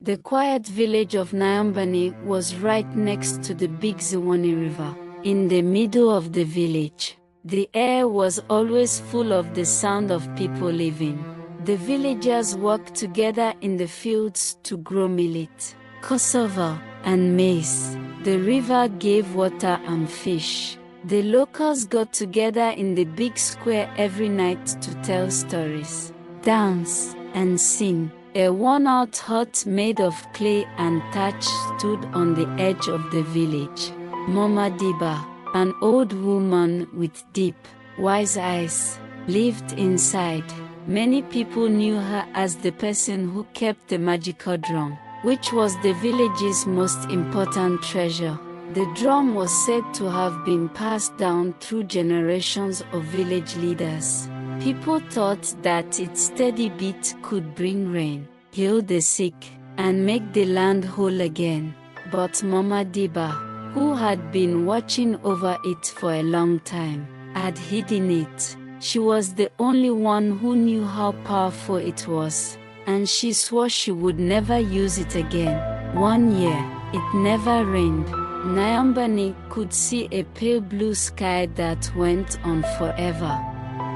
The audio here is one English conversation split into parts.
The quiet village of Nyambani was right next to the big Ziwani River. In the middle of the village, the air was always full of the sound of people living. The villagers worked together in the fields to grow millet, cassava, and maize. The river gave water and fish. The locals got together in the big square every night to tell stories, dance, and sing. A worn-out hut made of clay and thatch stood on the edge of the village. Mama Diba, an old woman with deep, wise eyes, lived inside. Many people knew her as the person who kept the magical drum, which was the village's most important treasure. The drum was said to have been passed down through generations of village leaders. People thought that its steady beat could bring rain, heal the sick, and make the land whole again. But Mama Diba, who had been watching over it for a long time, had hidden it. She was the only one who knew how powerful it was, and she swore she would never use it again. One year, it never rained. Nyambani could see a pale blue sky that went on forever.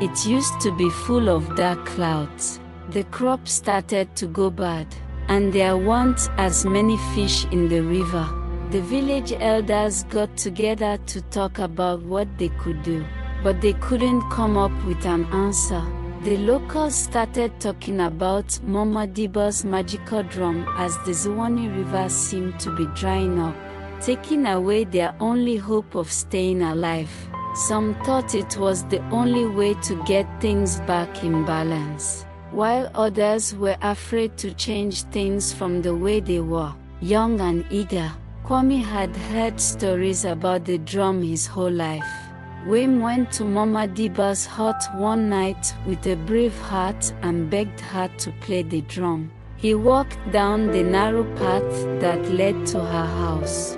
It used to be full of dark clouds. The crop started to go bad, and there weren't as many fish in the river. The village elders got together to talk about what they could do, but they couldn't come up with an answer. The locals started talking about Mama Diba's magical drum as the Ziwani River seemed to be drying up, taking away their only hope of staying alive. Some thought it was the only way to get things back in balance, while others were afraid to change things from the way they were. Young and eager, Kwame had heard stories about the drum his whole life. Wim went to Mama Diba's hut one night with a brave heart and begged her to play the drum. He walked down the narrow path that led to her house.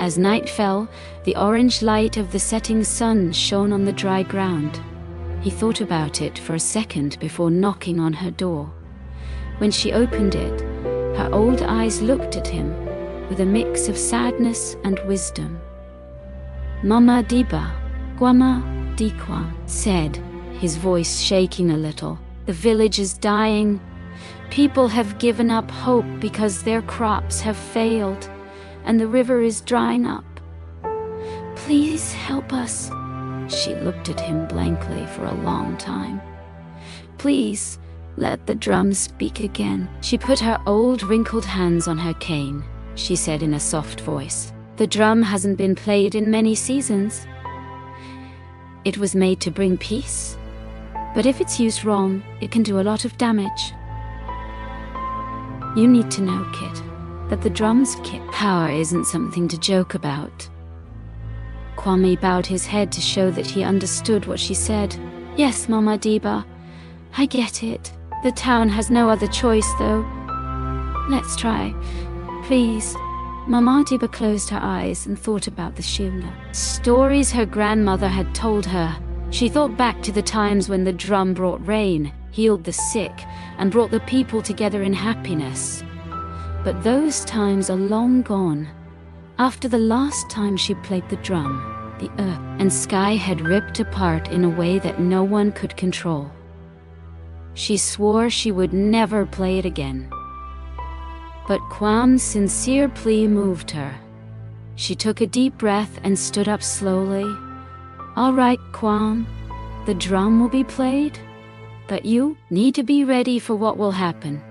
As night fell, the orange light of the setting sun shone on the dry ground. He thought about it for a second before knocking on her door. When she opened it, her old eyes looked at him with a mix of sadness and wisdom. "Mama Diba, Gwama Dikwa," said, his voice shaking a little. "The village is dying. People have given up hope because their crops have failed, and the river is drying up. Please help us." She looked at him blankly for a long time. "Please, let the drum speak again." She put her old wrinkled hands on her cane. She said in a soft voice, "The drum hasn't been played in many seasons. It was made to bring peace, but if it's used wrong, it can do a lot of damage. You need to know, kid, that the drum's power isn't something to joke about." Kwame bowed his head to show that he understood what she said. "Yes, Mama Diba, I get it. The town has no other choice, though. Let's try. Please." Mama Diba closed her eyes and thought about the Shivna stories her grandmother had told her. She thought back to the times when the drum brought rain, healed the sick, and brought the people together in happiness. But those times are long gone. After the last time she played the drum, the earth and sky had ripped apart in a way that no one could control. She swore she would never play it again. But Kwam's sincere plea moved her. She took a deep breath and stood up slowly. "All right, Kwam, the drum will be played, but you need to be ready for what will happen."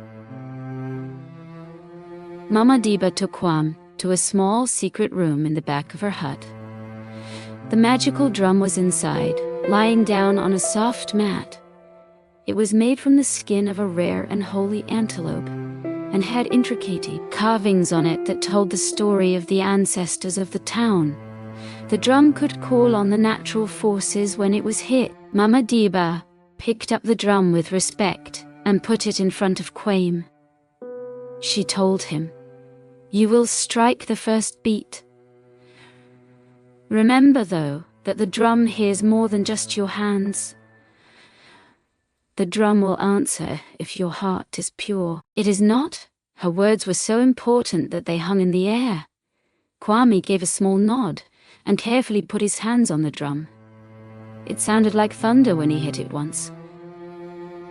Mama Diba took Kwam to a small secret room in the back of her hut. The magical drum was inside, lying down on a soft mat. It was made from the skin of a rare and holy antelope, and had intricate carvings on it that told the story of the ancestors of the town. The drum could call on the natural forces when it was hit. Mama Diba picked up the drum with respect and put it in front of Kwame. She told him, "You will strike the first beat. Remember, though, that the drum hears more than just your hands. The drum will answer if your heart is pure. It is not, Her words were so important that they hung in the air. Kwame gave a small nod and carefully put his hands on the drum. It sounded like thunder when he hit it once.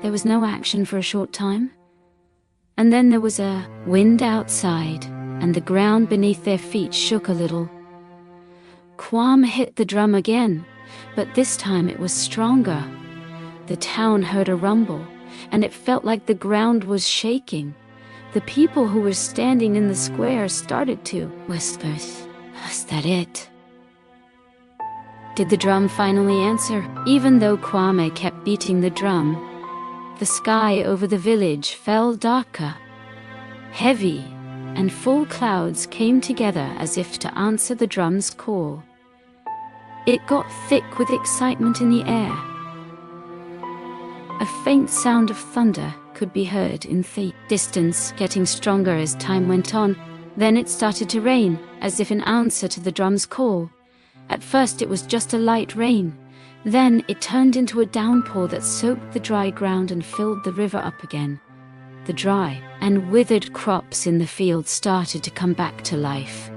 There was no action for a short time. And then there was a wind outside, and the ground beneath their feet shook a little. Kwame hit the drum again, but this time it was stronger. The town heard a rumble, and it felt like the ground was shaking. The people who were standing in the square started to whisper, "Was that it?" Did the drum finally answer? Even though Kwame kept beating the drum, the sky over the village fell darker. Heavy and full clouds came together as if to answer the drum's call. It got thick with excitement in the air. A faint sound of thunder could be heard in the distance, getting stronger as time went on. Then it started to rain, as if in answer to the drum's call. At first it was just a light rain. Then it turned into a downpour that soaked the dry ground and filled the river up again. The dry and withered crops in the field started to come back to life.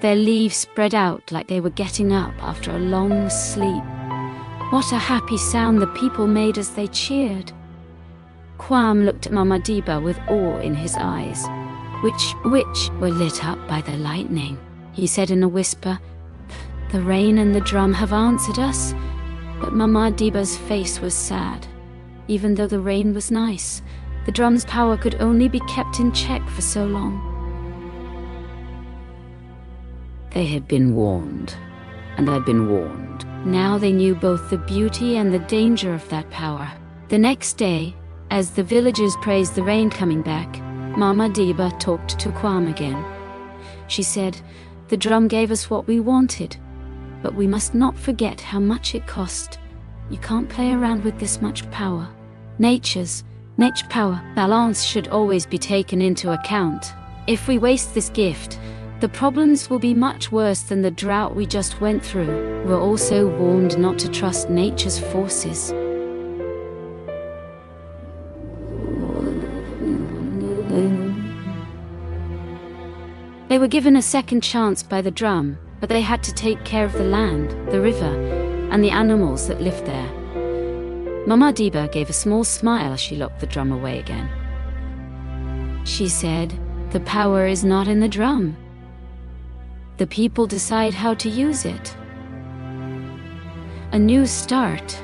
Their leaves spread out like they were getting up after a long sleep. What a happy sound the people made as they cheered. Kwame looked at Mama Diba with awe in his eyes, which were lit up by the lightning. He said in a whisper, "The rain and the drum have answered us." But Mama Diba's face was sad. Even though the rain was nice, the drum's power could only be kept in check for so long. They had been warned, and I'd been warned. Now they knew both the beauty and the danger of that power. The next day, as the villagers praised the rain coming back, Mama Diba talked to Kwame again. She said, "The drum gave us what we wanted, but we must not forget how much it cost. You can't play around with this much power. Nature power balance should always be taken into account. If we waste this gift, the problems will be much worse than the drought we just went through." We're also warned not to trust nature's forces. They were given a second chance by the drum, but they had to take care of the land, the river, and the animals that lived there. Mama Diba gave a small smile as she locked the drum away again. She said, "The power is not in the drum. The people decide how to use it." A new start.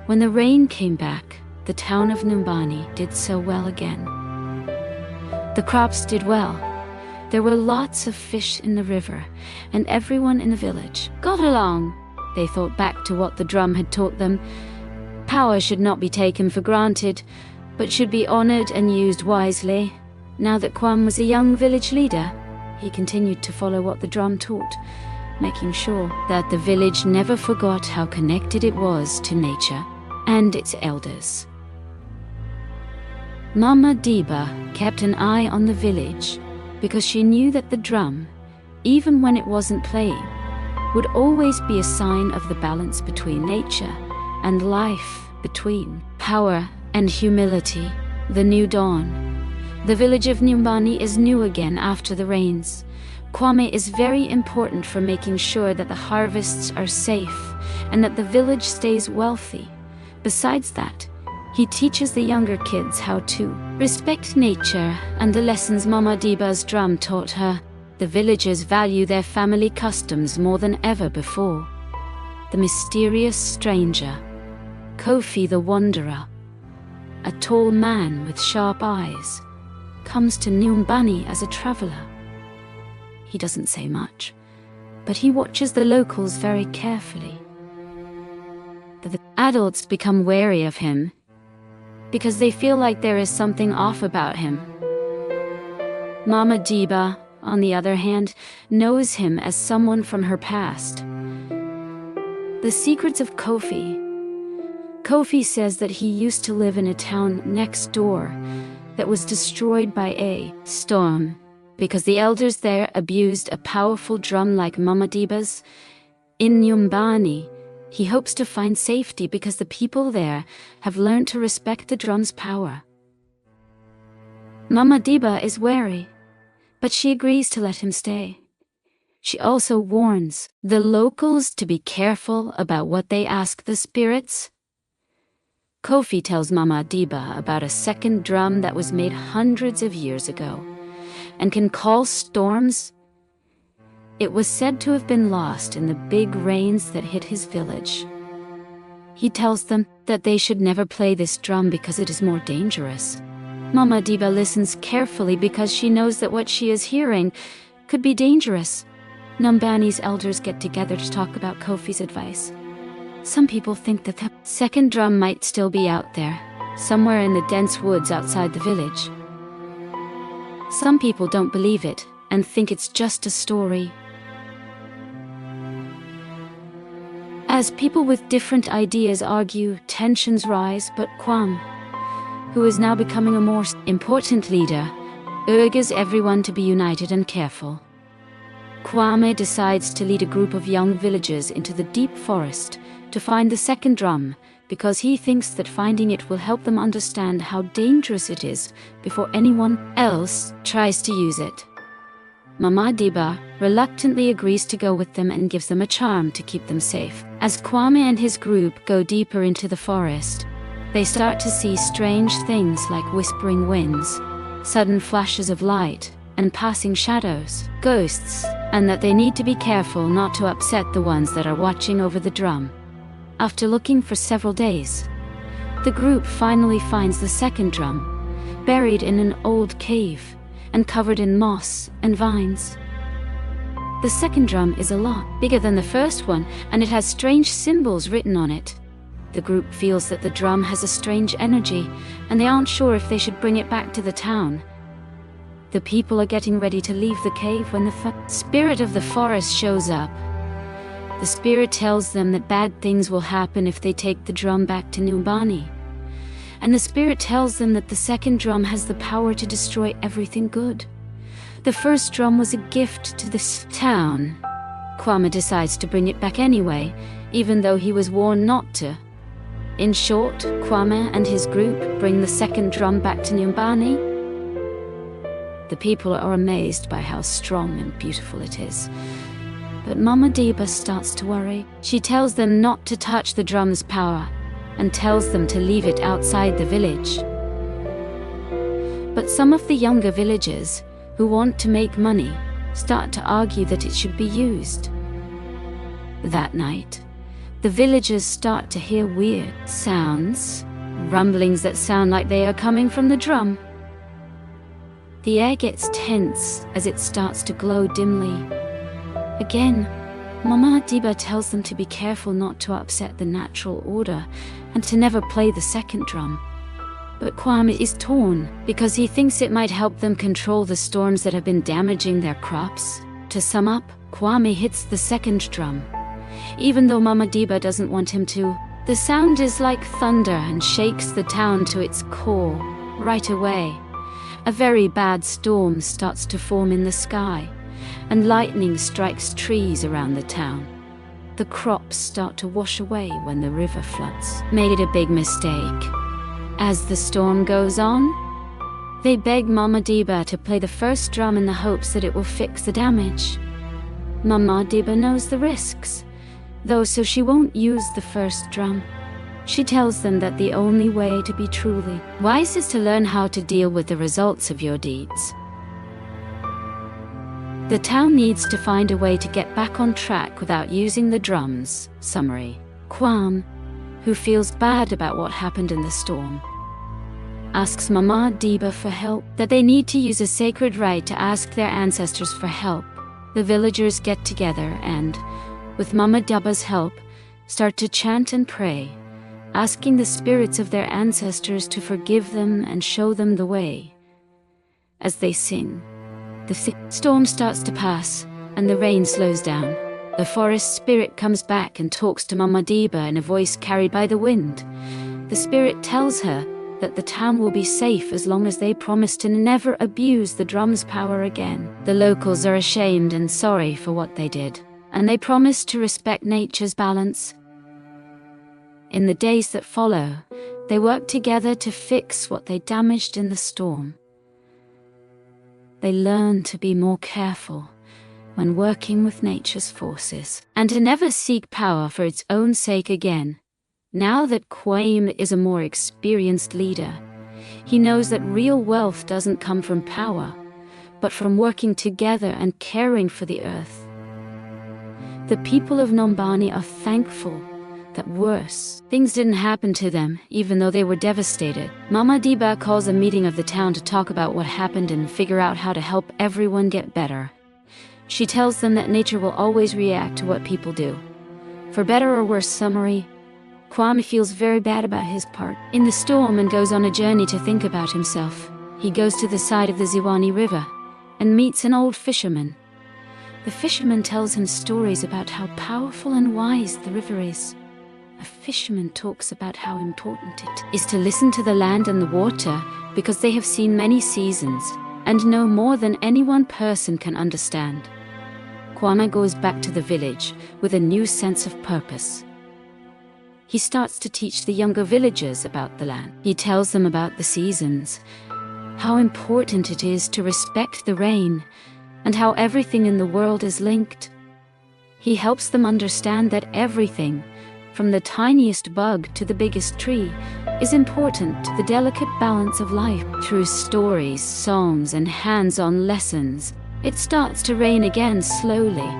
When the rain came back, the town of Nyumbani did so well again. The crops did well. There were lots of fish in the river, and everyone in the village got along. They thought back to what the drum had taught them. Power should not be taken for granted, but should be honored and used wisely. Now that Kwame was a young village leader, he continued to follow what the drum taught, making sure that the village never forgot how connected it was to nature and its elders. Mama Diba kept an eye on the village because she knew that the drum, even when it wasn't playing, would always be a sign of the balance between nature and life, between power and humility. The new dawn. The village of Nyumbani is new again after the rains. Kwame is very important for making sure that the harvests are safe and that the village stays wealthy. Besides that, he teaches the younger kids how to respect nature and the lessons Mama Diba's drum taught her. The villagers value their family customs more than ever before. The mysterious stranger, Kofi the Wanderer, a tall man with sharp eyes, comes to Nyumbani as a traveler. He doesn't say much, but he watches the locals very carefully. The adults become wary of him because they feel like there is something off about him. Mama Diba, on the other hand, knows him as someone from her past. The secrets of Kofi. Kofi says that he used to live in a town next door that was destroyed by a storm because the elders there abused a powerful drum like Mama Diba's. In Nyumbani, he hopes to find safety because the people there have learned to respect the drum's power. Mama Diba is wary, but she agrees to let him stay. She also warns the locals to be careful about what they ask the spirits. Kofi tells Mama Diba about a second drum that was made hundreds of years ago and can call storms. It was said to have been lost in the big rains that hit his village. He tells them that they should never play this drum because it is more dangerous. Mama Diba listens carefully because she knows that what she is hearing could be dangerous. Numbani's elders get together to talk about Kofi's advice. Some people think that the second drum might still be out there, somewhere in the dense woods outside the village. Some people don't believe it and think it's just a story. As people with different ideas argue, tensions rise, but Kwam, who is now becoming a more important leader, urges everyone to be united and careful. Kwame decides to lead a group of young villagers into the deep forest to find the second drum because he thinks that finding it will help them understand how dangerous it is before anyone else tries to use it. Mama Diba reluctantly agrees to go with them and gives them a charm to keep them safe. As Kwame and his group go deeper into the forest, they start to see strange things like whispering winds, sudden flashes of light, and passing shadows, ghosts, and that they need to be careful not to upset the ones that are watching over the drum. After looking for several days, the group finally finds the second drum, buried in an old cave and covered in moss and vines. The second drum is a lot bigger than the first one, and it has strange symbols written on it. The group feels that the drum has a strange energy, and they aren't sure if they should bring it back to the town. The people are getting ready to leave the cave when the spirit of the forest shows up. The spirit tells them that bad things will happen if they take the drum back to Numbani. And the spirit tells them that the second drum has the power to destroy everything good. The first drum was a gift to this town. Kwame decides to bring it back anyway, even though he was warned not to. In short, Kwame and his group bring the second drum back to Numbani. The people are amazed by how strong and beautiful it is. But Mama Diba starts to worry. She tells them not to touch the drum's power and tells them to leave it outside the village. But some of the younger villagers who want to make money start to argue that it should be used. That night, the villagers start to hear weird sounds, rumblings that sound like they are coming from the drum. The air gets tense as it starts to glow dimly. Again, Mama Diba tells them to be careful not to upset the natural order and to never play the second drum. But Kwame is torn because he thinks it might help them control the storms that have been damaging their crops. To sum up, Kwame hits the second drum. Even though Mama Diba doesn't want him to, the sound is like thunder and shakes the town to its core right away. A very bad storm starts to form in the sky, and lightning strikes trees around the town. The crops start to wash away when the river floods. Made a big mistake. As the storm goes on, they beg Mama Diba to play the first drum in the hopes that it will fix the damage. Mama Diba knows the risks, though, so she won't use the first drum. She tells them that the only way to be truly wise is to learn how to deal with the results of your deeds. The town needs to find a way to get back on track without using the drums. Summary. Kwam, who feels bad about what happened in the storm, asks Mama Diba for help, that they need to use a sacred rite to ask their ancestors for help. The villagers get together and, with Mama Diba's help, start to chant and pray, asking the spirits of their ancestors to forgive them and show them the way. As they sing, the storm starts to pass, and the rain slows down. The forest spirit comes back and talks to Mama Diba in a voice carried by the wind. The spirit tells her that the town will be safe as long as they promise to never abuse the drum's power again. The locals are ashamed and sorry for what they did, and they promise to respect nature's balance. In the days that follow, they work together to fix what they damaged in the storm. They learn to be more careful when working with nature's forces, and to never seek power for its own sake again. Now that Kwame is a more experienced leader, he knows that real wealth doesn't come from power, but from working together and caring for the earth. The people of Nombani are thankful that worse things didn't happen to them, even though they were devastated. Mama Diba calls a meeting of the town to talk about what happened and figure out how to help everyone get better. She tells them that nature will always react to what people do. For better or worse summary, Kwame feels very bad about his part in the storm and goes on a journey to think about himself. He goes to the side of the Ziwani River and meets an old fisherman. The fisherman tells him stories about how powerful and wise the river is. A fisherman talks about how important it is to listen to the land and the water because they have seen many seasons and know more than any one person can understand. Kwame goes back to the village with a new sense of purpose. He starts to teach the younger villagers about the land. He tells them about the seasons, how important it is to respect the rain, and how everything in the world is linked. He helps them understand that everything, from the tiniest bug to the biggest tree, is important to the delicate balance of life. Through stories, songs, and hands-on lessons, it starts to rain again slowly.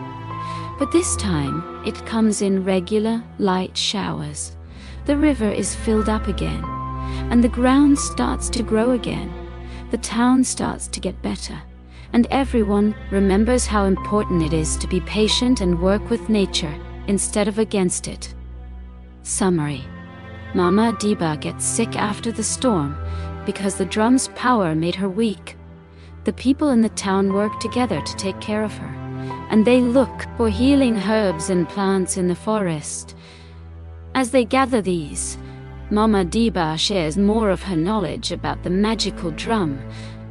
But this time, it comes in regular, light showers. The river is filled up again, and the ground starts to grow again. The town starts to get better, and everyone remembers how important it is to be patient and work with nature instead of against it. Summary: Mama Diba gets sick after the storm because the drum's power made her weak. The people in the town work together to take care of her, and they look for healing herbs and plants in the forest. As they gather these, Mama Diba shares more of her knowledge about the magical drum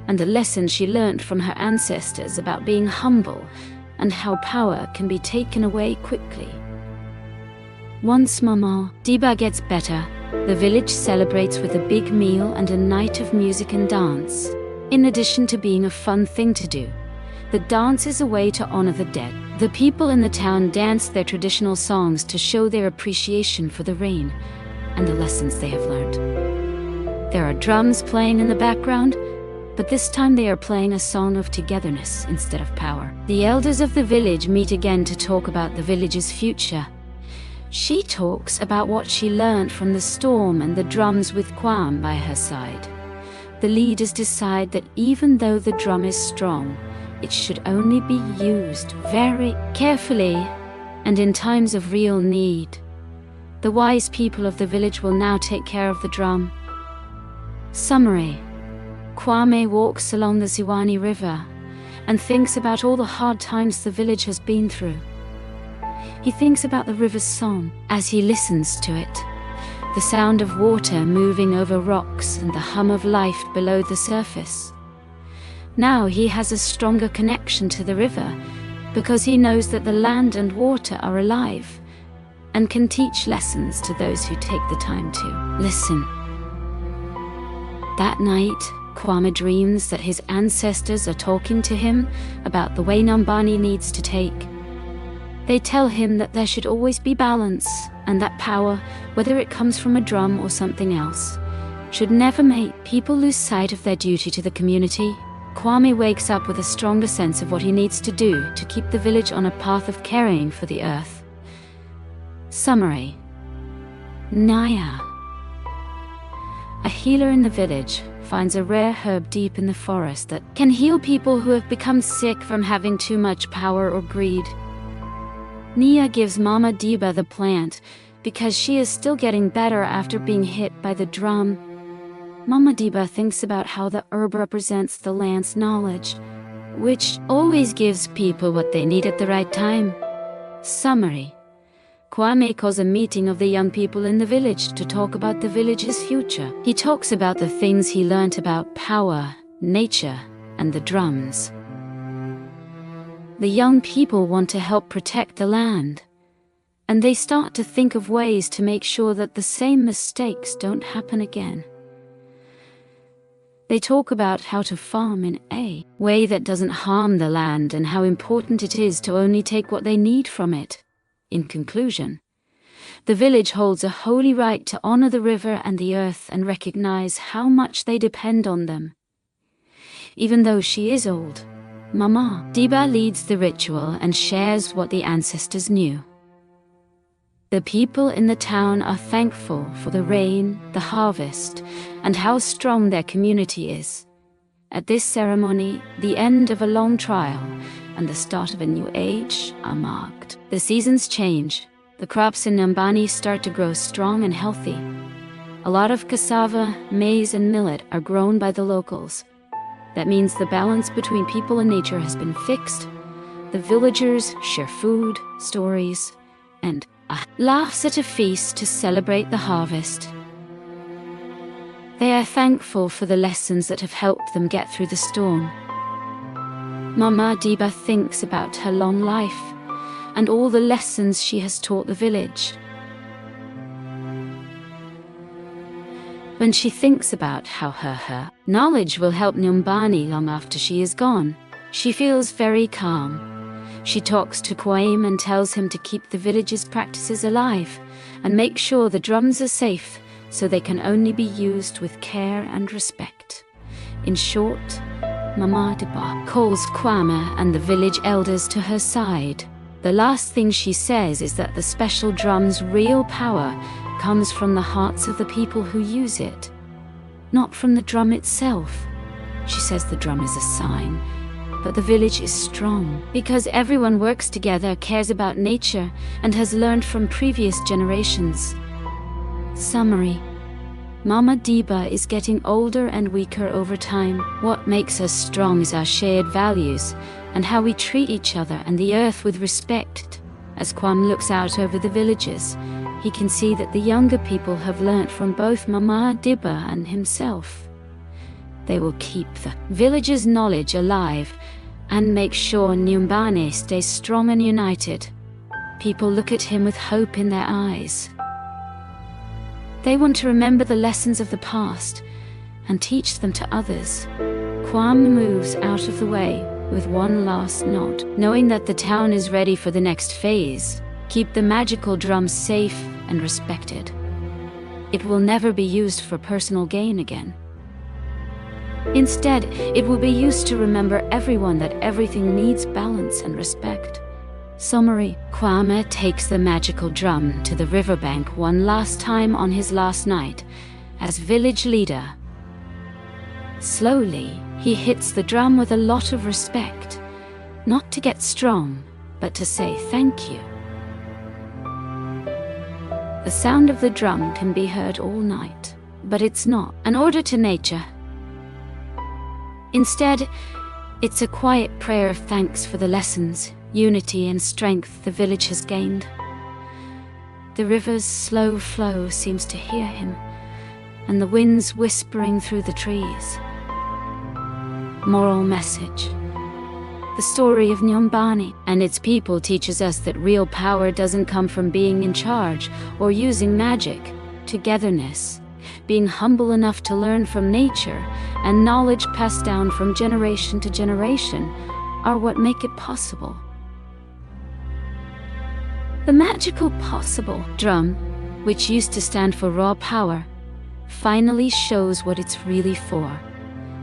and the lessons she learned from her ancestors about being humble and how power can be taken away quickly. Once Mama Diba gets better, the village celebrates with a big meal and a night of music and dance. In addition to being a fun thing to do, the dance is a way to honor the dead. The people in the town dance their traditional songs to show their appreciation for the rain and the lessons they have learned. There are drums playing in the background, but this time they are playing a song of togetherness instead of power. The elders of the village meet again to talk about the village's future. She talks about what she learned from the storm and the drums with Kwame by her side. The leaders decide that even though the drum is strong, it should only be used very carefully and in times of real need. The wise people of the village will now take care of the drum. Summary: Kwame walks along the Ziwani River and thinks about all the hard times the village has been through. He thinks about the river's song as he listens to it, the sound of water moving over rocks and the hum of life below the surface. Now he has a stronger connection to the river because he knows that the land and water are alive and can teach lessons to those who take the time to listen. That night, Kwame dreams that his ancestors are talking to him about the way Nombani needs to take. They tell him that there should always be balance, and that power, whether it comes from a drum or something else, should never make people lose sight of their duty to the community. Kwame wakes up with a stronger sense of what he needs to do to keep the village on a path of caring for the earth. Summary: Naya, a healer in the village, finds a rare herb deep in the forest that can heal people who have become sick from having too much power or greed. Nia gives Mama Diba the plant because she is still getting better after being hit by the drum. Mama Diba thinks about how the herb represents the land's knowledge, which always gives people what they need at the right time. Summary: Kwame calls a meeting of the young people in the village to talk about the village's future. He talks about the things he learnt about power, nature, and the drums. The young people want to help protect the land, and they start to think of ways to make sure that the same mistakes don't happen again. They talk about how to farm in a way that doesn't harm the land and how important it is to only take what they need from it. In conclusion, the village holds a holy right to honor the river and the earth and recognize how much they depend on them. Even though she is old, Mama Diba leads the ritual and shares what the ancestors knew. The people in the town are thankful for the rain, the harvest, and how strong their community is. At this ceremony, the end of a long trial and the start of a new age are marked. The seasons change. The crops in Nyambani start to grow strong and healthy. A lot of cassava, maize, and millet are grown by the locals. That means the balance between people and nature has been fixed. The villagers share food, stories, and laughs at a feast to celebrate the harvest. They are thankful for the lessons that have helped them get through the storm. Mama Diba thinks about her long life and all the lessons she has taught the village. When she thinks about how her knowledge will help Nyambani long after she is gone, she feels very calm. She talks to Kwaim and tells him to keep the village's practices alive and make sure the drums are safe so they can only be used with care and respect. In short, Mama Diba calls Kwame and the village elders to her side. The last thing she says is that the special drum's real power comes from the hearts of the people who use it, not from the drum itself. She says the drum is a sign, but the village is strong because everyone works together, cares about nature, and has learned from previous generations. Summary: Mama Diba is getting older and weaker over time. What makes us strong is our shared values and how we treat each other and the earth with respect. As Kwam looks out over the villages, he can see that the younger people have learnt from both Mama Diba and himself. They will keep the village's knowledge alive and make sure Nyambane stays strong and united. People look at him with hope in their eyes. They want to remember the lessons of the past and teach them to others. Kwam moves out of the way with one last nod, knowing that the town is ready for the next phase. Keep the magical drums safe and respected. It will never be used for personal gain again. Instead, it will be used to remember everyone that everything needs balance and respect. Summary: Kwame takes the magical drum to the riverbank one last time on his last night as village leader. Slowly, he hits the drum with a lot of respect, not to get strong, but to say thank you. The sound of the drum can be heard all night, but it's not an order to nature. Instead, it's a quiet prayer of thanks for the lessons, unity and strength the village has gained. The river's slow flow seems to hear him, and the winds whispering through the trees. Moral message: the story of Nyambani and its people teaches us that real power doesn't come from being in charge or using magic. Togetherness, being humble enough to learn from nature, and knowledge passed down from generation to generation are what make it possible. The magical possible drum, which used to stand for raw power, finally shows what it's really for: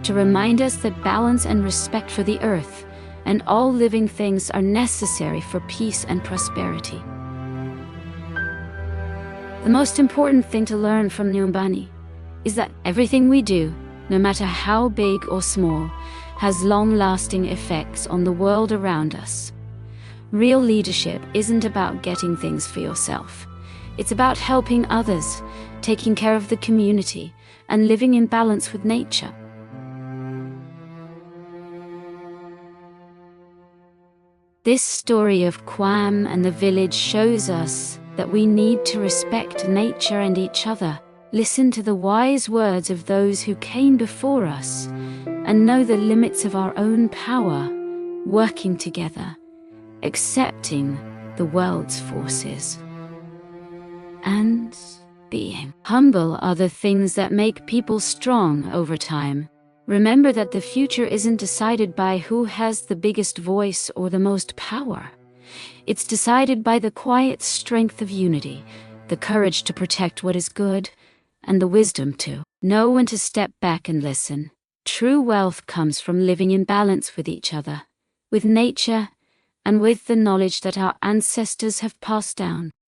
to remind us that balance and respect for the earth and all living things are necessary for peace and prosperity. The most important thing to learn from Nyambani is that everything we do, no matter how big or small, has long-lasting effects on the world around us. Real leadership isn't about getting things for yourself. It's about helping others, taking care of the community, and living in balance with nature. This story of Kwam and the village shows us that we need to respect nature and each other, listen to the wise words of those who came before us, and know the limits of our own power, working together, accepting the world's forces. And being humble are the things that make people strong over time. Remember that the future isn't decided by who has the biggest voice or the most power. It's decided by the quiet strength of unity, the courage to protect what is good, and the wisdom to know when to step back and listen. True wealth comes from living in balance with each other, with nature, and with the knowledge that our ancestors have passed down.